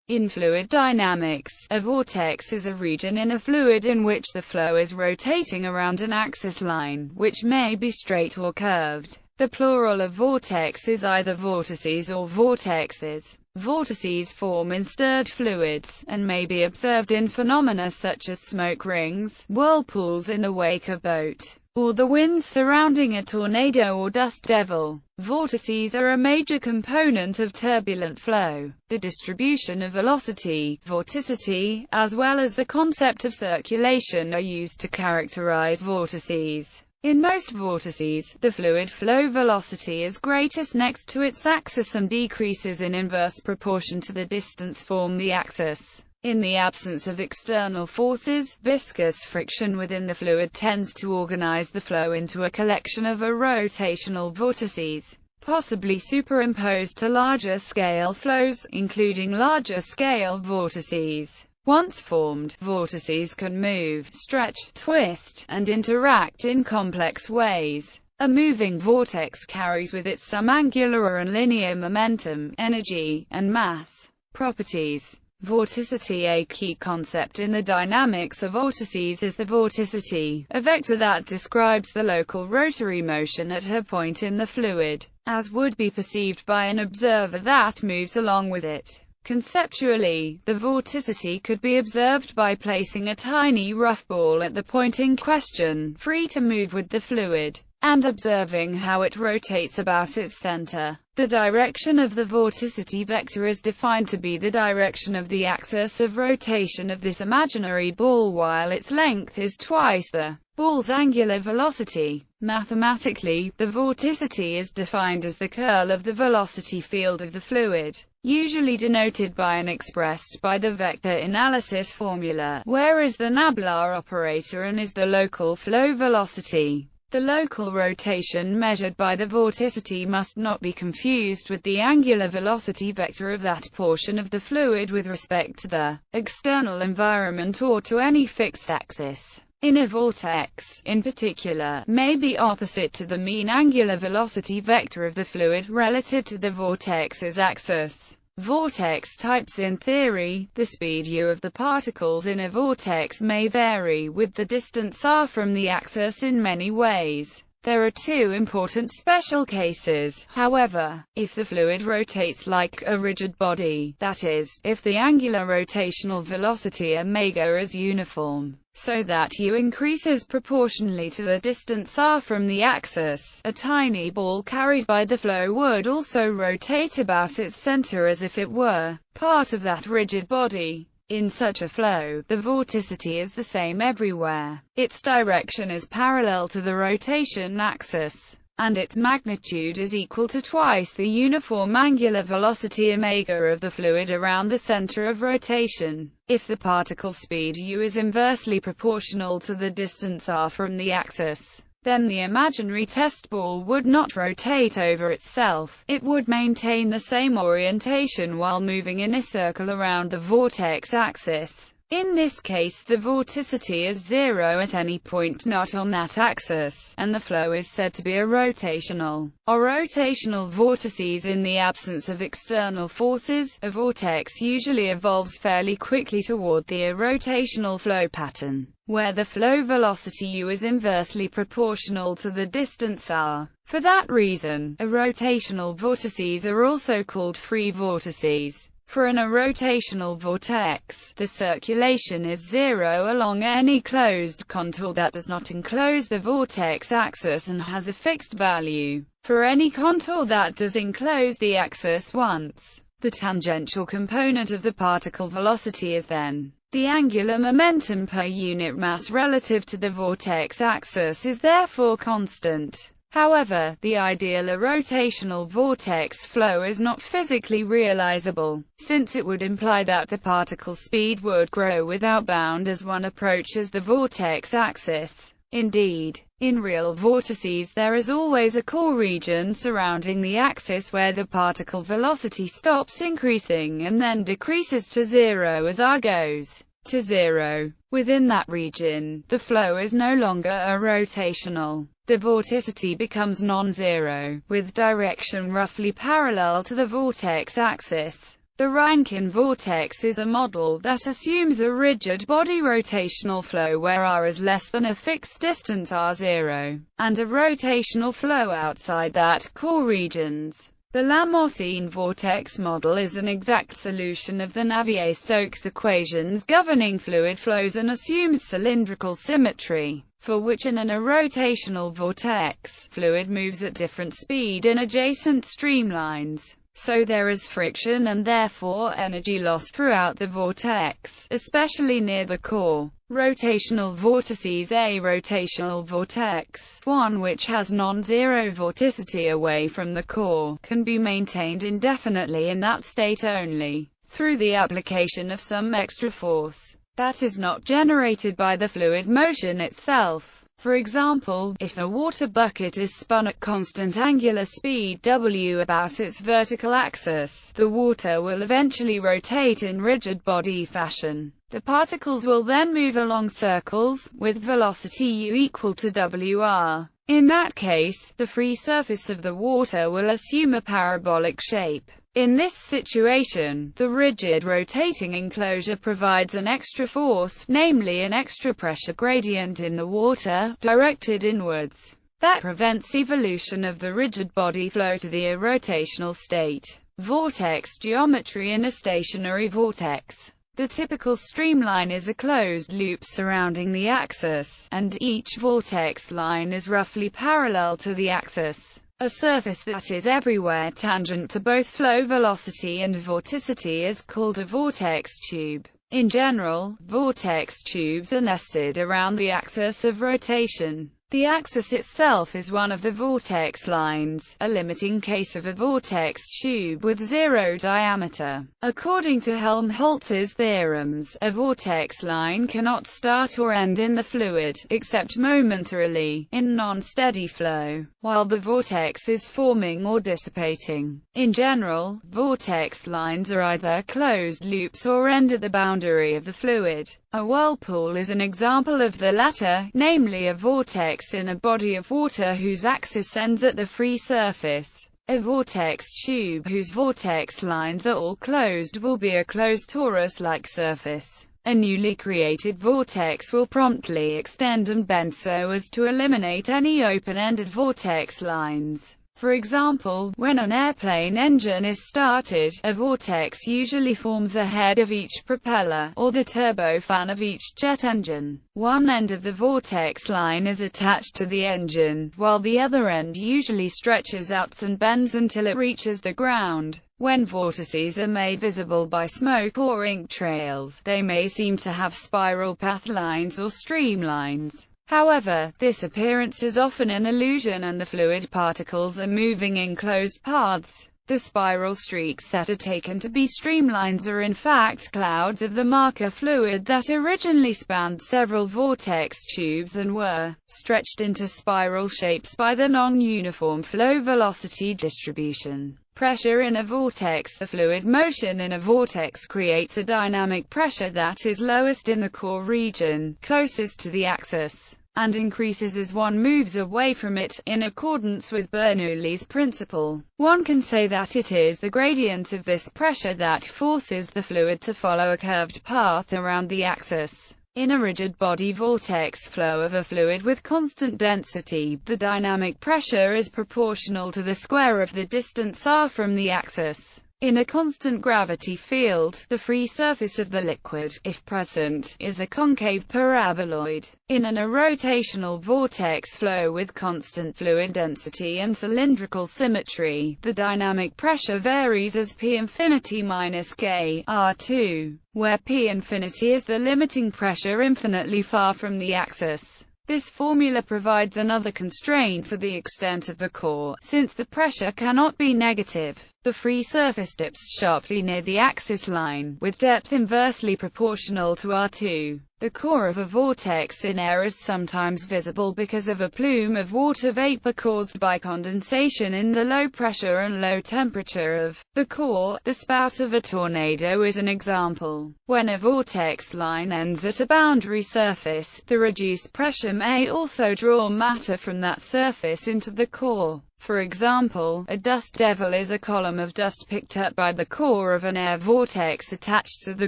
In fluid dynamics, a vortex is a region in a fluid in which the flow is rotating around an axis line, which may be straight or curved. The plural of vortex is either vortices or vortexes. Vortices form in stirred fluids, and may be observed in phenomena such as smoke rings, whirlpools in the wake of boat, or the winds surrounding a tornado or dust devil. Vortices are a major component of turbulent flow. The distribution of velocity, vorticity, as well as the concept of circulation are used to characterize vortices. In most vortices, the fluid flow velocity is greatest next to its axis and decreases in inverse proportion to the distance from the axis. In the absence of external forces, viscous friction within the fluid tends to organize the flow into a collection of rotational vortices, possibly superimposed to larger-scale flows, including larger-scale vortices. Once formed, vortices can move, stretch, twist, and interact in complex ways. A moving vortex carries with it some angular and linear momentum, energy, and mass properties. Vorticity. A key concept in the dynamics of vortices is the vorticity, a vector that describes the local rotary motion at a point in the fluid, as would be perceived by an observer that moves along with it. Conceptually, the vorticity could be observed by placing a tiny rough ball at the point in question, free to move with the fluid, and observing how it rotates about its center. The direction of the vorticity vector is defined to be the direction of the axis of rotation of this imaginary ball, while its length is twice the ball's angular velocity. Mathematically, the vorticity is defined as the curl of the velocity field of the fluid, usually denoted by and expressed by the vector analysis formula, whereas the nabla operator n is the local flow velocity. The local rotation measured by the vorticity must not be confused with the angular velocity vector of that portion of the fluid with respect to the external environment or to any fixed axis. In a vortex, in particular, may be opposite to the mean angular velocity vector of the fluid relative to the vortex's axis. Vortex types. In theory, the speed u of the particles in a vortex may vary with the distance r from the axis in many ways. There are two important special cases, however. If the fluid rotates like a rigid body, that is, if the angular rotational velocity omega is uniform, so that u increases proportionally to the distance r from the axis, a tiny ball carried by the flow would also rotate about its center as if it were part of that rigid body. In such a flow, the vorticity is the same everywhere. Its direction is parallel to the rotation axis, and its magnitude is equal to twice the uniform angular velocity omega of the fluid around the center of rotation. If the particle speed u is inversely proportional to the distance r from the axis, then the imaginary test ball would not rotate over itself. It would maintain the same orientation while moving in a circle around the vortex axis. In this case, the vorticity is zero at any point not on that axis, and the flow is said to be a rotational or rotational vortices. In the absence of external forces, a vortex usually evolves fairly quickly toward the rotational flow pattern, where the flow velocity u is inversely proportional to the distance r. For that reason, rotational vortices are also called free vortices. For an rotational vortex, the circulation is zero along any closed contour that does not enclose the vortex axis and has a fixed value for any contour that does enclose the axis once. The tangential component of the particle velocity is then the angular momentum per unit mass relative to the vortex axis is therefore constant. However, the ideal rotational vortex flow is not physically realizable, since it would imply that the particle speed would grow without bound as one approaches the vortex axis. Indeed, in real vortices there is always a core region surrounding the axis where the particle velocity stops increasing and then decreases to zero as r goes to zero. Within that region, the flow is no longer rotational. The vorticity becomes non-zero, with direction roughly parallel to the vortex axis. The Rankine vortex is a model that assumes a rigid body rotational flow where r is less than a fixed distance r0, and a rotational flow outside that core regions. The Lamartine vortex model is an exact solution of the Navier-Stokes equations governing fluid flows and assumes cylindrical symmetry, for which in a rotational vortex, fluid moves at different speed in adjacent streamlines. So there is friction and therefore energy loss throughout the vortex, especially near the core. Rotational vortices. A rotational vortex, one which has non-zero vorticity away from the core, can be maintained indefinitely in that state only through the application of some extra force that is not generated by the fluid motion itself. For example, if a water bucket is spun at constant angular speed w about its vertical axis, the water will eventually rotate in rigid body fashion. The particles will then move along circles, with velocity u equal to wr. In that case, the free surface of the water will assume a parabolic shape. In this situation, the rigid rotating enclosure provides an extra force, namely an extra pressure gradient in the water, directed inwards, that prevents evolution of the rigid body flow to the irrotational state. Vortex geometry in a stationary vortex. The typical streamline is a closed loop surrounding the axis, and each vortex line is roughly parallel to the axis. A surface that is everywhere tangent to both flow velocity and vorticity is called a vortex tube. In general, vortex tubes are nested around the axis of rotation. The axis itself is one of the vortex lines, a limiting case of a vortex tube with zero diameter. According to Helmholtz's theorems, a vortex line cannot start or end in the fluid, except momentarily, in non-steady flow, while the vortex is forming or dissipating. In general, vortex lines are either closed loops or end at the boundary of the fluid. A whirlpool is an example of the latter, namely a vortex in a body of water whose axis ends at the free surface. A vortex tube whose vortex lines are all closed will be a closed torus-like surface. A newly created vortex will promptly extend and bend so as to eliminate any open-ended vortex lines. For example, when an airplane engine is started, a vortex usually forms ahead of each propeller, or the turbofan of each jet engine. One end of the vortex line is attached to the engine, while the other end usually stretches out and bends until it reaches the ground. When vortices are made visible by smoke or ink trails, they may seem to have spiral path lines or streamlines. However, this appearance is often an illusion and the fluid particles are moving in closed paths. The spiral streaks that are taken to be streamlines are in fact clouds of the marker fluid that originally spanned several vortex tubes and were stretched into spiral shapes by the non-uniform flow velocity distribution. Pressure in a vortex. The fluid motion in a vortex creates a dynamic pressure that is lowest in the core region, closest to the axis, and increases as one moves away from it, in accordance with Bernoulli's principle. One can say that it is the gradient of this pressure that forces the fluid to follow a curved path around the axis. In a rigid body vortex flow of a fluid with constant density, the dynamic pressure is proportional to the square of the distance r from the axis. In a constant gravity field, the free surface of the liquid, if present, is a concave paraboloid. In an rotational vortex flow with constant fluid density and cylindrical symmetry, the dynamic pressure varies as P infinity minus K, R2, where P infinity is the limiting pressure infinitely far from the axis. This formula provides another constraint for the extent of the core, since the pressure cannot be negative. The free surface dips sharply near the axis line, with depth inversely proportional to R2. The core of a vortex in air is sometimes visible because of a plume of water vapor caused by condensation in the low pressure and low temperature of the core. The spout of a tornado is an example. When a vortex line ends at a boundary surface, the reduced pressure may also draw matter from that surface into the core. For example, a dust devil is a column of dust picked up by the core of an air vortex attached to the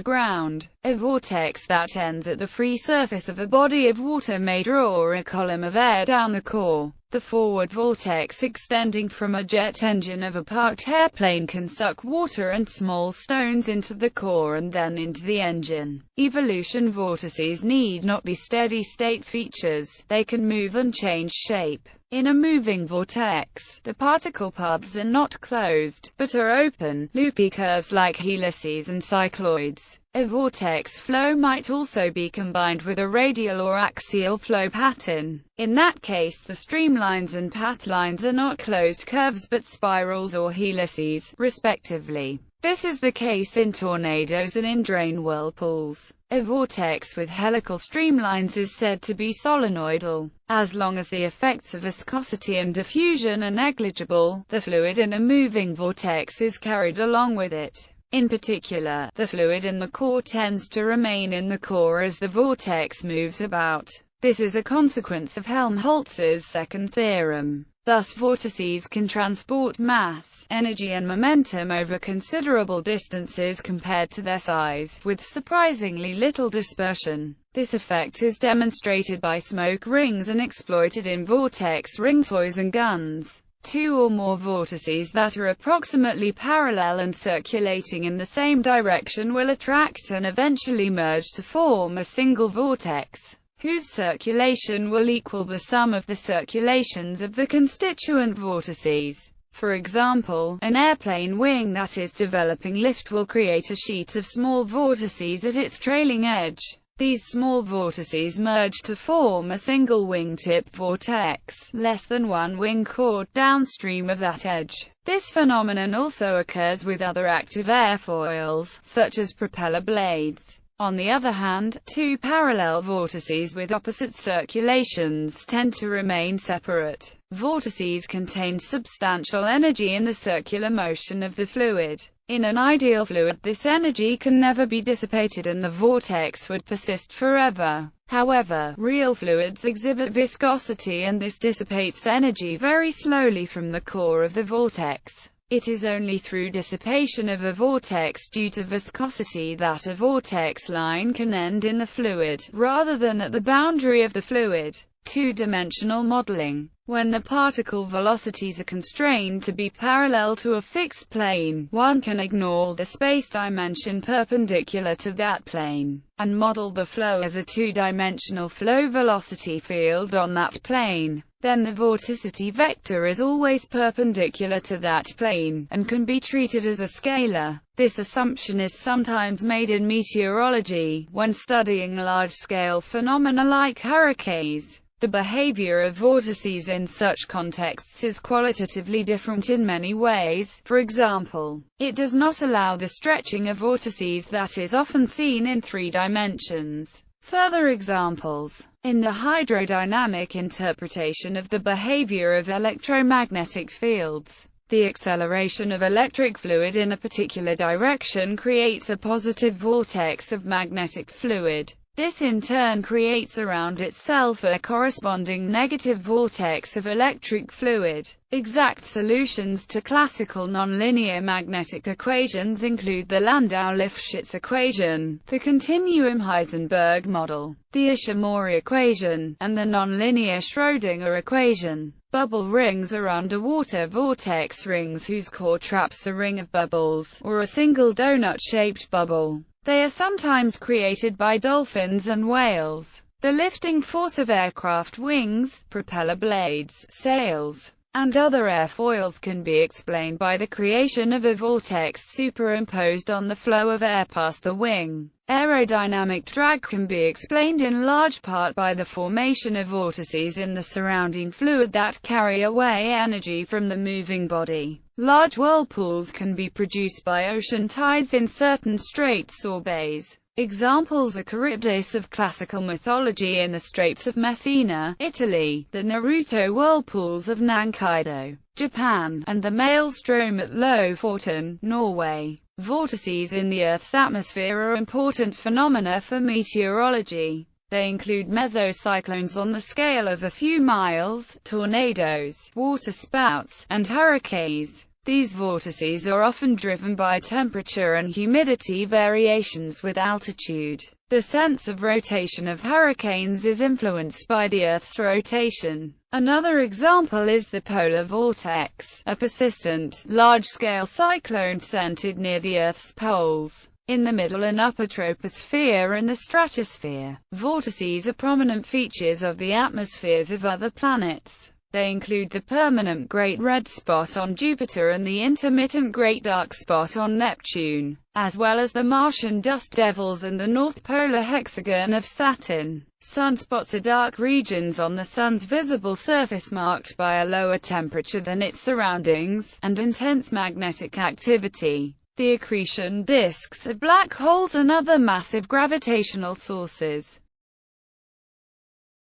ground. A vortex that ends at the free surface of a body of water may draw a column of air down the core. The forward vortex extending from a jet engine of a parked airplane can suck water and small stones into the core and then into the engine. Evolution vortices need not be steady-state features, they can move and change shape. In a moving vortex, the particle paths are not closed, but are open, loopy curves like helices and cycloids. A vortex flow might also be combined with a radial or axial flow pattern. In that case, the streamlines and pathlines are not closed curves but spirals or helices, respectively. This is the case in tornadoes and in drain whirlpools. A vortex with helical streamlines is said to be solenoidal. As long as the effects of viscosity and diffusion are negligible, the fluid in a moving vortex is carried along with it. In particular, the fluid in the core tends to remain in the core as the vortex moves about. This is a consequence of Helmholtz's second theorem. Thus vortices can transport mass, energy and momentum over considerable distances compared to their size, with surprisingly little dispersion. This effect is demonstrated by smoke rings and exploited in vortex ring toys and guns. Two or more vortices that are approximately parallel and circulating in the same direction will attract and eventually merge to form a single vortex, whose circulation will equal the sum of the circulations of the constituent vortices. For example, an airplane wing that is developing lift will create a sheet of small vortices at its trailing edge. These small vortices merge to form a single wingtip vortex, less than one wing chord downstream of that edge. This phenomenon also occurs with other active airfoils, such as propeller blades. On the other hand, two parallel vortices with opposite circulations tend to remain separate. Vortices contain substantial energy in the circular motion of the fluid. In an ideal fluid, this energy can never be dissipated and the vortex would persist forever. However, real fluids exhibit viscosity and this dissipates energy very slowly from the core of the vortex. It is only through dissipation of a vortex due to viscosity that a vortex line can end in the fluid, rather than at the boundary of the fluid. Two-dimensional modeling. When the particle velocities are constrained to be parallel to a fixed plane, one can ignore the space dimension perpendicular to that plane, and model the flow as a two-dimensional flow velocity field on that plane. Then the vorticity vector is always perpendicular to that plane, and can be treated as a scalar. This assumption is sometimes made in meteorology, when studying large-scale phenomena like hurricanes. The behavior of vortices in such contexts is qualitatively different in many ways. For example, it does not allow the stretching of vortices that is often seen in three dimensions. Further examples. In the hydrodynamic interpretation of the behavior of electromagnetic fields, the acceleration of electric fluid in a particular direction creates a positive vortex of magnetic fluid. This in turn creates around itself a corresponding negative vortex of electric fluid. Exact solutions to classical nonlinear magnetic equations include the Landau-Lifshitz equation, the continuum Heisenberg model, the Ishimori equation, and the nonlinear Schrödinger equation. Bubble rings are underwater vortex rings whose core traps a ring of bubbles, or a single donut-shaped bubble. They are sometimes created by dolphins and whales. The lifting force of aircraft wings, propeller blades, sails, and other airfoils can be explained by the creation of a vortex superimposed on the flow of air past the wing. Aerodynamic drag can be explained in large part by the formation of vortices in the surrounding fluid that carry away energy from the moving body. Large whirlpools can be produced by ocean tides in certain straits or bays. Examples are Charybdis of classical mythology in the Straits of Messina, Italy, the Naruto whirlpools of Nankaido, Japan, and the Maelstrom at Lofoten, Norway. Vortices in the Earth's atmosphere are important phenomena for meteorology. They include mesocyclones on the scale of a few miles, tornadoes, waterspouts, and hurricanes. These vortices are often driven by temperature and humidity variations with altitude. The sense of rotation of hurricanes is influenced by the Earth's rotation. Another example is the Polar Vortex, a persistent, large-scale cyclone centered near the Earth's poles, in the middle and upper troposphere and the stratosphere. Vortices are prominent features of the atmospheres of other planets. They include the permanent Great Red Spot on Jupiter and the intermittent Great Dark Spot on Neptune, as well as the Martian dust devils and the North Polar Hexagon of Saturn. Sunspots are dark regions on the Sun's visible surface marked by a lower temperature than its surroundings, and intense magnetic activity. The accretion disks of black holes and other massive gravitational sources